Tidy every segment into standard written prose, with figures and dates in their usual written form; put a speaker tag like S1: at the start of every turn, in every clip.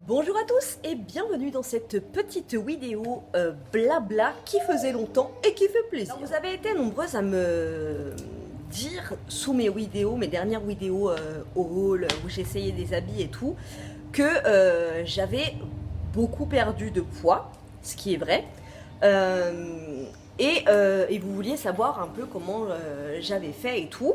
S1: Bonjour à tous et bienvenue dans cette petite vidéo blabla qui faisait longtemps et qui fait plaisir. Alors, vous avez été nombreuses à me dire sous mes vidéos, mes dernières vidéos au haul où j'essayais des habits et tout, que j'avais beaucoup perdu de poids, ce qui est vrai. Et vous vouliez savoir un peu comment j'avais fait et tout.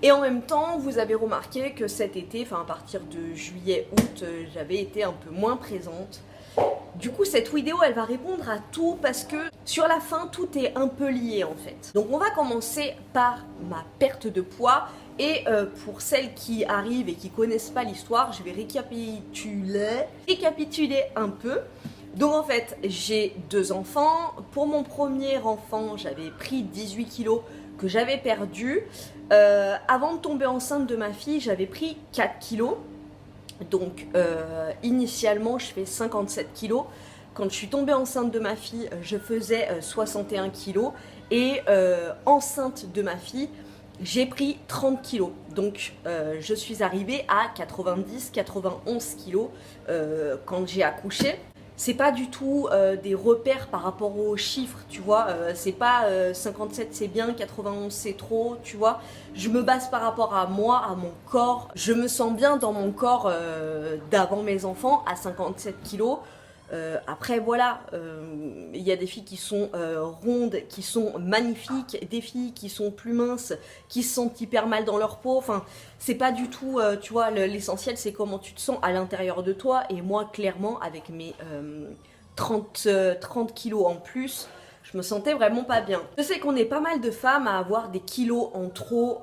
S1: Et en même temps, vous avez remarqué que cet été, enfin à partir de juillet-août, j'avais été un peu moins présente. Du coup, cette vidéo, elle va répondre à tout parce que sur la fin, tout est un peu lié en fait. Donc on va commencer par ma perte de poids. Et pour celles qui arrivent et qui connaissent pas l'histoire, je vais récapituler un peu. Donc en fait, j'ai deux enfants. Pour mon premier enfant, j'avais pris 18 kilos que j'avais perdu. Avant de tomber enceinte de ma fille, j'avais pris 4 kilos. Donc initialement, je fais 57 kilos. Quand je suis tombée enceinte de ma fille, je faisais 61 kilos. Et enceinte de ma fille, j'ai pris 30 kilos. Donc je suis arrivée à 90-91 kilos quand j'ai accouché. C'est pas du tout des repères par rapport aux chiffres, tu vois. C'est pas 57 c'est bien, 91 c'est trop, tu vois. Je me base par rapport à moi, à mon corps. Je me sens bien dans mon corps d'avant mes enfants, à 57 kilos. Après voilà, il y a des filles qui sont rondes, qui sont magnifiques, des filles qui sont plus minces, qui se sentent hyper mal dans leur peau. Enfin, c'est pas du tout, tu vois, l'essentiel c'est comment tu te sens à l'intérieur de toi. Et moi, clairement, avec mes 30 kilos en plus, je me sentais vraiment pas bien. Je sais qu'on est pas mal de femmes à avoir des kilos en trop,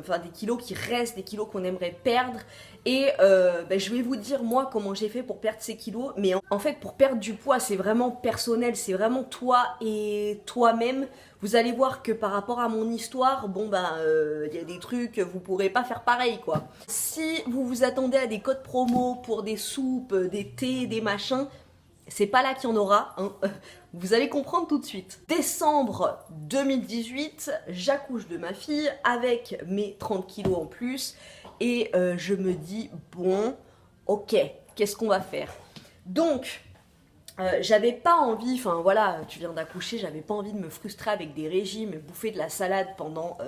S1: enfin des kilos qui restent, des kilos qu'on aimerait perdre. Et je vais vous dire moi comment j'ai fait pour perdre ces kilos. Mais en fait, pour perdre du poids, c'est vraiment personnel, c'est vraiment toi et toi-même. Vous allez voir que par rapport à mon histoire, bon bah y a des trucs, vous pourrez pas faire pareil quoi. Si vous vous attendez à des codes promo pour des soupes, des thés, des machins, c'est pas là qu'il y en aura, hein. Vous allez comprendre tout de suite. Décembre 2018, j'accouche de ma fille avec mes 30 kilos en plus et je me dis, bon, ok, qu'est-ce qu'on va faire? Donc, j'avais pas envie, enfin voilà, tu viens d'accoucher, j'avais pas envie de me frustrer avec des régimes, bouffer de la salade pendant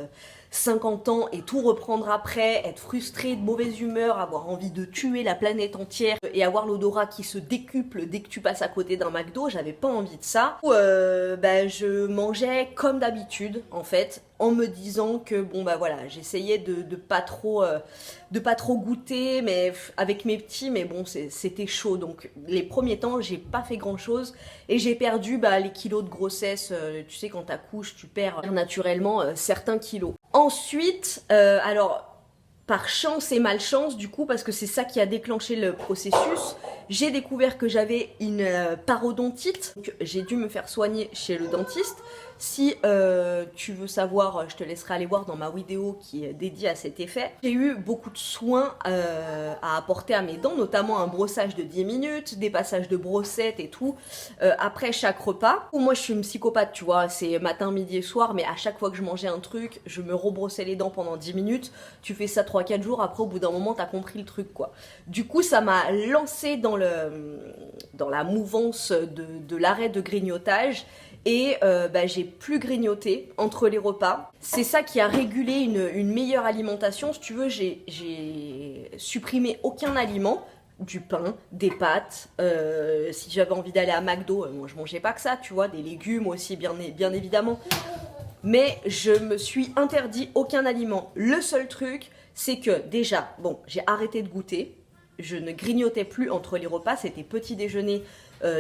S1: 50 ans et tout reprendre après, être frustrée, de mauvaise humeur, avoir envie de tuer la planète entière et avoir l'odorat qui se décuple dès que tu passes à côté d'un McDo, j'avais pas envie de ça. Je mangeais comme d'habitude en fait, en me disant que bon bah voilà, j'essayais de pas trop goûter mais avec mes petits, mais bon c'était chaud, donc les premiers temps j'ai pas fait grand chose et j'ai perdu les kilos de grossesse. Tu sais, quand t'accouches tu perds naturellement certains kilos. Ensuite, alors par chance et malchance du coup, parce que c'est ça qui a déclenché le processus, j'ai découvert que j'avais une parodontite. Donc j'ai dû me faire soigner chez le dentiste. Si tu veux savoir, je te laisserai aller voir dans ma vidéo qui est dédiée à cet effet. J'ai eu beaucoup de soins à apporter à mes dents, notamment un brossage de 10 minutes, des passages de brossette et tout, après chaque repas. Moi je suis une psychopathe, tu vois, c'est matin, midi et soir, mais à chaque fois que je mangeais un truc, je me rebrossais les dents pendant 10 minutes. Tu fais ça 3-4 jours, après au bout d'un moment t'as compris le truc quoi. Du coup ça m'a lancé dans la mouvance de l'arrêt de grignotage. Et j'ai plus grignoté entre les repas. C'est ça qui a régulé une meilleure alimentation. Si tu veux, j'ai supprimé aucun aliment. Du pain, des pâtes, si j'avais envie d'aller à McDo, moi je mangeais pas que ça, tu vois, des légumes aussi bien évidemment. Mais je me suis interdit aucun aliment. Le seul truc, c'est que déjà, bon, j'ai arrêté de goûter. Je ne grignotais plus entre les repas, c'était petit déjeuner,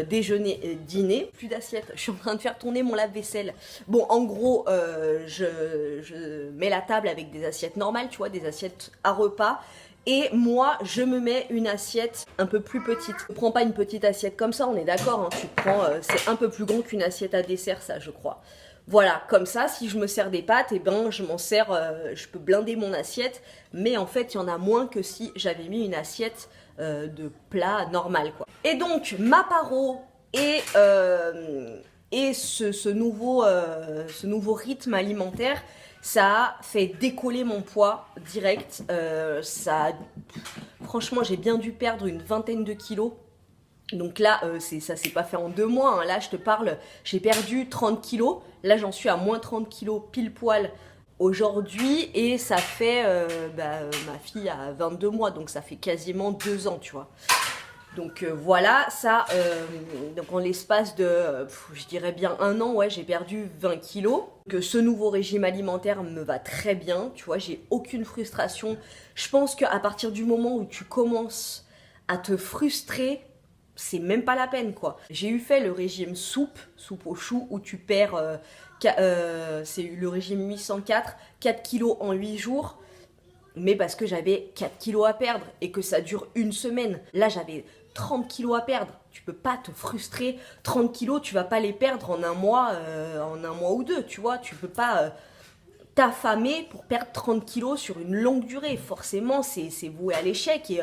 S1: déjeuner, dîner. Plus d'assiettes, je suis en train de faire tourner mon lave-vaisselle. Bon, en gros, je mets la table avec des assiettes normales, tu vois, des assiettes à repas. Et moi, je me mets une assiette un peu plus petite. Ne prends pas une petite assiette comme ça, on est d'accord, hein, tu prends, c'est un peu plus grand qu'une assiette à dessert, ça, je crois. Voilà, comme ça, si je me sers des pâtes, je m'en sers, je peux blinder mon assiette, mais en fait, il y en a moins que si j'avais mis une assiette de plat normal, quoi. Et donc, ma paro et ce nouveau rythme alimentaire, Ça a fait décoller mon poids direct. Franchement, j'ai bien dû perdre une vingtaine de kilos. Donc là, ça s'est pas fait en 2 mois. Hein. Là, je te parle, j'ai perdu 30 kilos. Là, j'en suis à moins 30 kilos pile poil aujourd'hui. Et ça fait, ma fille a 22 mois. Donc ça fait quasiment 2 ans, tu vois. Donc voilà, ça, donc en l'espace de, je dirais bien 1 an, ouais, j'ai perdu 20 kilos. Que ce nouveau régime alimentaire me va très bien, tu vois, j'ai aucune frustration. Je pense qu'à partir du moment où tu commences à te frustrer, c'est même pas la peine, quoi. J'ai eu fait le régime soupe au chou, où tu perds, c'est le régime 804, 4 kilos en 8 jours. Mais parce que j'avais 4 kilos à perdre et que ça dure une semaine. Là, j'avais 30 kilos à perdre. Tu peux pas te frustrer. 30 kilos, tu vas pas les perdre en un mois ou 2, tu vois. Tu peux pas t'affamer pour perdre 30 kilos sur une longue durée. Forcément, c'est voué à l'échec. Et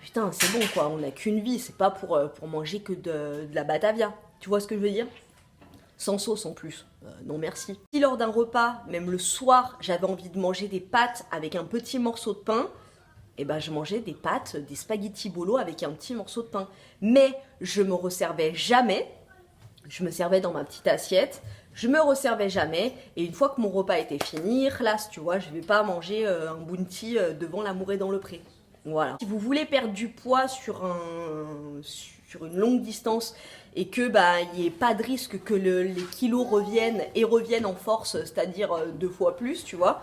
S1: putain, c'est bon, quoi. On n'a qu'une vie. C'est pas pour manger que de la Batavia. Tu vois ce que je veux dire ? Sans sauce en plus, non merci. Si lors d'un repas, même le soir, j'avais envie de manger des pâtes avec un petit morceau de pain, eh ben je mangeais des pâtes, des spaghettis bolo avec un petit morceau de pain. Mais je me resservais jamais, je me servais dans ma petite assiette, je me resservais jamais, et une fois que mon repas était fini, là, tu vois, je vais pas manger un bounty devant l'amour est dans le pré. Voilà. Si vous voulez perdre du poids sur une longue distance et que il n'y ait pas de risque que les kilos reviennent en force, c'est-à-dire 2 fois plus, tu vois.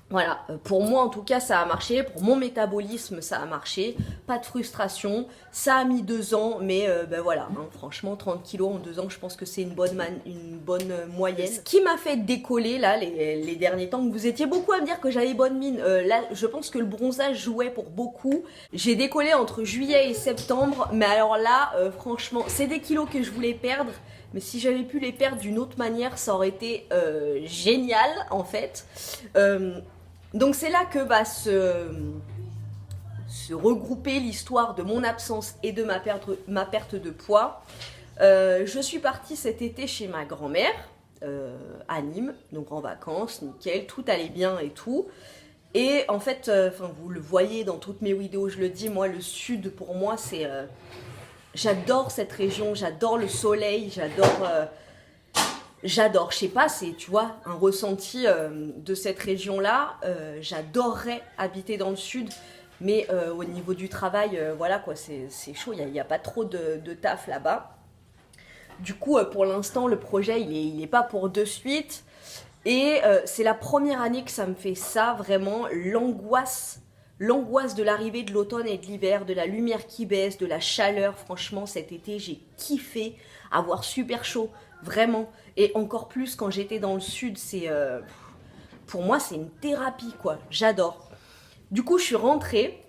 S1: Voilà, pour moi en tout cas ça a marché, pour mon métabolisme ça a marché, pas de frustration, ça a mis 2 ans, mais voilà, hein, franchement 30 kilos en 2 ans je pense que c'est une bonne moyenne. Ce qui m'a fait décoller là les derniers temps, vous étiez beaucoup à me dire que j'avais bonne mine, là je pense que le bronzage jouait pour beaucoup, j'ai décollé entre juillet et septembre, mais alors là franchement c'est des kilos que je voulais perdre. Mais si j'avais pu les perdre d'une autre manière, ça aurait été génial en fait. Donc c'est là que va se regrouper l'histoire de mon absence et de ma perte de poids. Je suis partie cet été chez ma grand-mère à Nîmes, donc en vacances, nickel, tout allait bien et tout. Et en fait, vous le voyez dans toutes mes vidéos, je le dis, moi le sud pour moi c'est... J'adore cette région, j'adore le soleil, j'adore, je sais pas, c'est, tu vois, un ressenti de cette région-là. J'adorerais habiter dans le sud, mais au niveau du travail, voilà quoi, c'est chaud, il n'y a pas trop de taf là-bas. Du coup, pour l'instant, le projet, il est pas pour de suite. Et c'est la première année que ça me fait ça, vraiment, l'angoisse de l'arrivée de l'automne et de l'hiver, de la lumière qui baisse, de la chaleur. Franchement, cet été, j'ai kiffé avoir super chaud, vraiment. Et encore plus quand j'étais dans le sud, pour moi, c'est une thérapie, quoi. J'adore. Du coup, je suis rentrée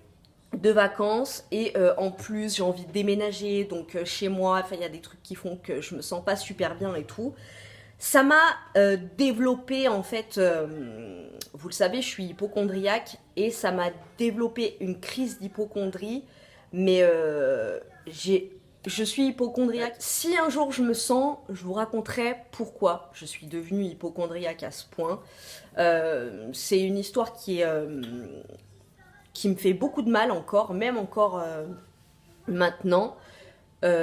S1: de vacances et en plus, j'ai envie de déménager. Donc, chez moi, il y a des trucs qui font que je me sens pas super bien et tout. Ça m'a développé, en fait, vous le savez, je suis hypocondriaque et ça m'a développé une crise d'hypocondrie, mais je suis hypocondriaque. Si un jour je me sens, je vous raconterai pourquoi je suis devenue hypocondriaque à ce point. C'est une histoire qui me fait beaucoup de mal encore, même encore maintenant.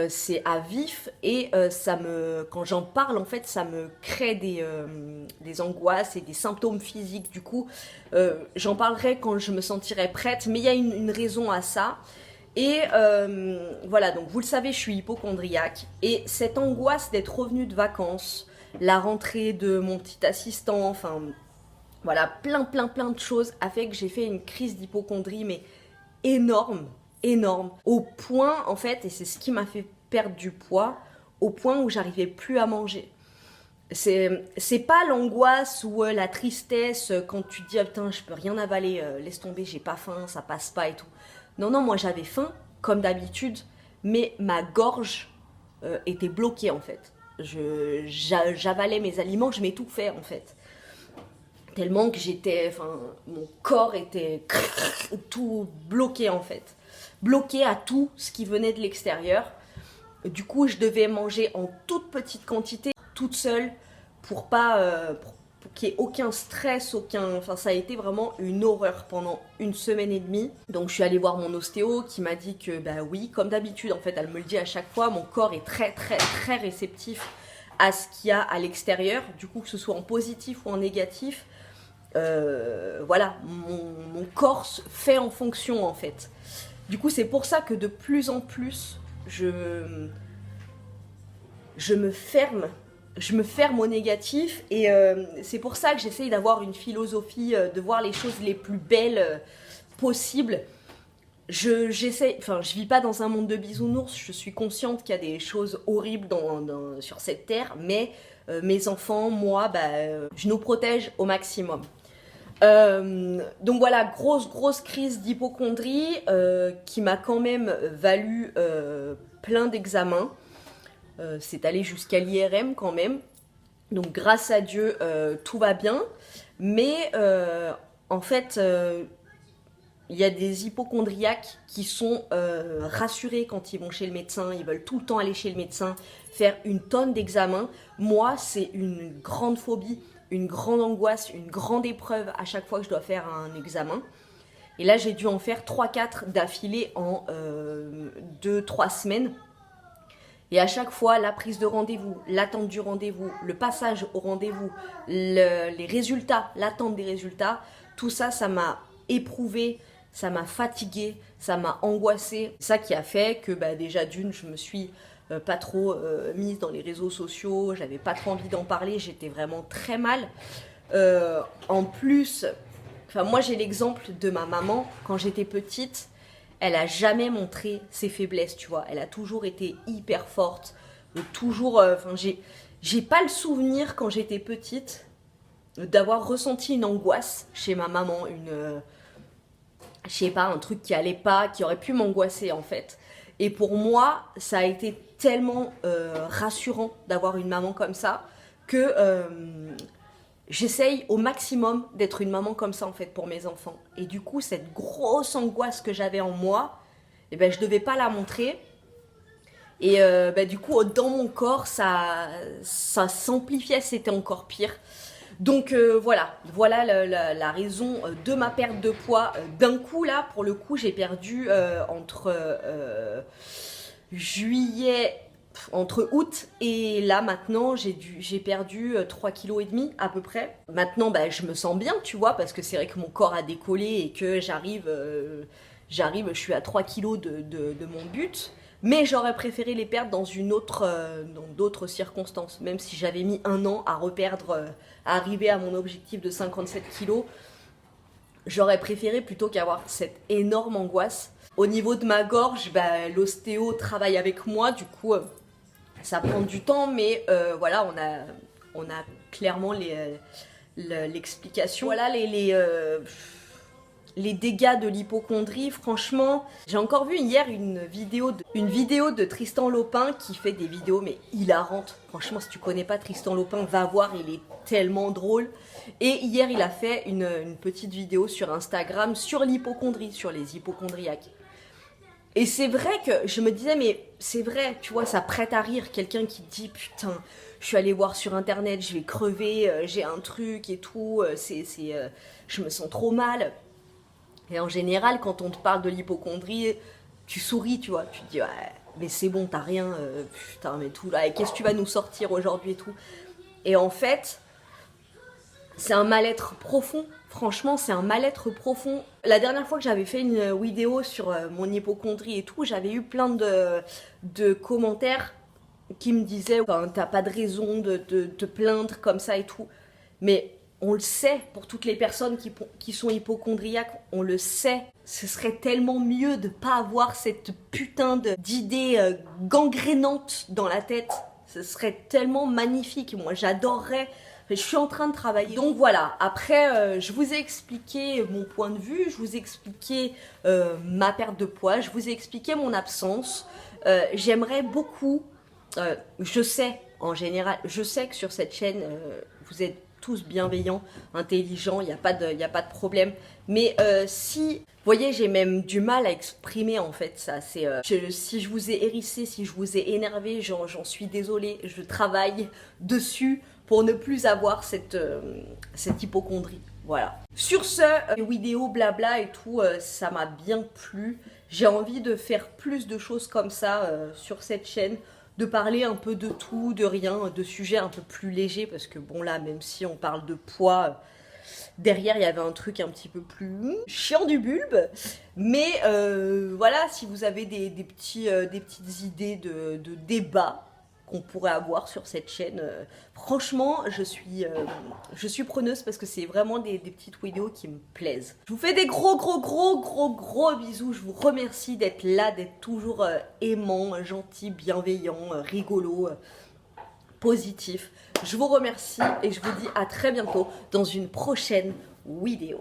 S1: C'est à vif et quand j'en parle en fait ça me crée des angoisses et des symptômes physiques. Du coup j'en parlerai quand je me sentirai prête, mais il y a une raison à ça. Et voilà, donc vous le savez, je suis hypocondriaque et cette angoisse d'être revenue de vacances, la rentrée de mon petit assistant, enfin voilà, plein de choses a fait que j'ai fait une crise d'hypocondrie mais énorme, au point en fait, et c'est ce qui m'a fait perdre du poids, au point où j'arrivais plus à manger. C'est pas l'angoisse ou la tristesse quand tu te dis oh, putain je peux rien avaler, laisse tomber, j'ai pas faim, ça passe pas et tout. Non, moi j'avais faim comme d'habitude, mais ma gorge était bloquée en fait. J'avalais mes aliments, je m'étouffais en fait. Tellement que mon corps était tout bloqué en fait. Bloqué à tout ce qui venait de l'extérieur. Du coup, je devais manger en toute petite quantité, toute seule, pour qu'il n'y ait aucun stress, enfin ça a été vraiment une horreur pendant une semaine et demie. Donc je suis allée voir mon ostéo qui m'a dit que bah oui, comme d'habitude en fait, elle me le dit à chaque fois, mon corps est très très très réceptif à ce qu'il y a à l'extérieur, du coup que ce soit en positif ou en négatif. Voilà, mon corps fait en fonction en fait. Du coup c'est pour ça que de plus en plus je me ferme au négatif et c'est pour ça que j'essaye d'avoir une philosophie, de voir les choses les plus belles possibles. Je vis pas dans un monde de bisounours, je suis consciente qu'il y a des choses horribles sur cette terre, mais mes enfants, moi, je nous protège au maximum. Donc voilà, grosse crise d'hypocondrie qui m'a quand même valu plein d'examens. C'est allé jusqu'à l'IRM quand même. Donc grâce à Dieu, tout va bien. Mais en fait, il y a des hypocondriaques qui sont rassurés quand ils vont chez le médecin. Ils veulent tout le temps aller chez le médecin, faire une tonne d'examens. Moi, c'est une grande phobie, une grande angoisse, une grande épreuve à chaque fois que je dois faire un examen. Et là, j'ai dû en faire 3-4 d'affilée en 2-3 semaines. Et à chaque fois, la prise de rendez-vous, l'attente du rendez-vous, le passage au rendez-vous, les résultats, l'attente des résultats, tout ça, ça m'a éprouvé, ça m'a fatiguée, ça m'a angoissée. C'est ça qui a fait que déjà d'une, je me suis pas trop mise dans les réseaux sociaux, j'avais pas trop envie d'en parler, j'étais vraiment très mal. En plus, moi j'ai l'exemple de ma maman, quand j'étais petite, elle a jamais montré ses faiblesses, tu vois. Elle a toujours été hyper forte, toujours. J'ai pas le souvenir quand j'étais petite d'avoir ressenti une angoisse chez ma maman, je sais pas, un truc qui allait pas, qui aurait pu m'angoisser en fait. Et pour moi, ça a été tellement rassurant d'avoir une maman comme ça que j'essaye au maximum d'être une maman comme ça en fait pour mes enfants. Et du coup, cette grosse angoisse que j'avais en moi, je devais pas la montrer. Et du coup, dans mon corps, ça s'amplifiait, c'était encore pire. Donc voilà la raison de ma perte de poids. D'un coup là, pour le coup, j'ai perdu entre août et là maintenant j'ai perdu 3,5 kg à peu près. Maintenant je me sens bien, tu vois, parce que c'est vrai que mon corps a décollé et que j'arrive, je suis à 3 kg de mon but. Mais j'aurais préféré les perdre dans d'autres circonstances, même si j'avais mis 1 an à à arriver à mon objectif de 57 kg. J'aurais préféré plutôt qu'avoir cette énorme angoisse. Au niveau de ma gorge, l'ostéo travaille avec moi, du coup ça prend du temps, mais voilà, on a clairement l'explication. Voilà les dégâts de l'hypocondrie. Franchement, j'ai encore vu hier une vidéo de Tristan Lopin qui fait des vidéos mais hilarantes. Franchement, si tu connais pas Tristan Lopin, va voir, il est tellement drôle. Et hier, il a fait une petite vidéo sur Instagram sur l'hypocondrie, sur les hypocondriaques. Et c'est vrai que je me disais, mais c'est vrai, tu vois, ça prête à rire. Quelqu'un qui dit, putain, je suis allé voir sur internet, je vais crever, j'ai un truc et tout, je me sens trop mal. Et en général, quand on te parle de l'hypocondrie, tu souris, tu vois, tu te dis, ouais, mais c'est bon, t'as rien, putain, mais tout là, et qu'est-ce que tu vas nous sortir aujourd'hui et tout. Et en fait, c'est un mal-être profond. Franchement, c'est un mal-être profond. La dernière fois que j'avais fait une vidéo sur mon hypocondrie et tout, j'avais eu plein de commentaires qui me disaient t'as pas de raison de te plaindre comme ça et tout. Mais on le sait, pour toutes les personnes qui sont hypocondriaques, on le sait. Ce serait tellement mieux de pas avoir cette putain d'idée gangrénante dans la tête. Ce serait tellement magnifique. Moi, j'adorerais. Je suis en train de travailler. Donc voilà, après, je vous ai expliqué mon point de vue, je vous ai expliqué ma perte de poids, je vous ai expliqué mon absence. J'aimerais beaucoup, je sais, en général, je sais que sur cette chaîne, vous êtes tous bienveillants, intelligents, il n'y a pas de problème. Mais si, vous voyez, j'ai même du mal à exprimer en fait ça. Si je vous ai hérissé, si je vous ai énervé, j'en suis désolée. Je travaille dessus pour ne plus avoir cette hypocondrie. Voilà. Sur ce, vidéo blabla et tout, ça m'a bien plu. J'ai envie de faire plus de choses comme ça sur cette chaîne, de parler un peu de tout, de rien, de sujets un peu plus légers, parce que bon là, même si on parle de poids, derrière il y avait un truc un petit peu plus chiant du bulbe. Mais voilà, si vous avez des petites idées de débats qu'on pourrait avoir sur cette chaîne, franchement je suis preneuse, parce que c'est vraiment des petites vidéos qui me plaisent. Je vous fais des gros bisous. Je vous remercie d'être là, d'être toujours aimant, gentil, bienveillant, rigolo, positif. Je vous remercie et je vous dis à très bientôt dans une prochaine vidéo.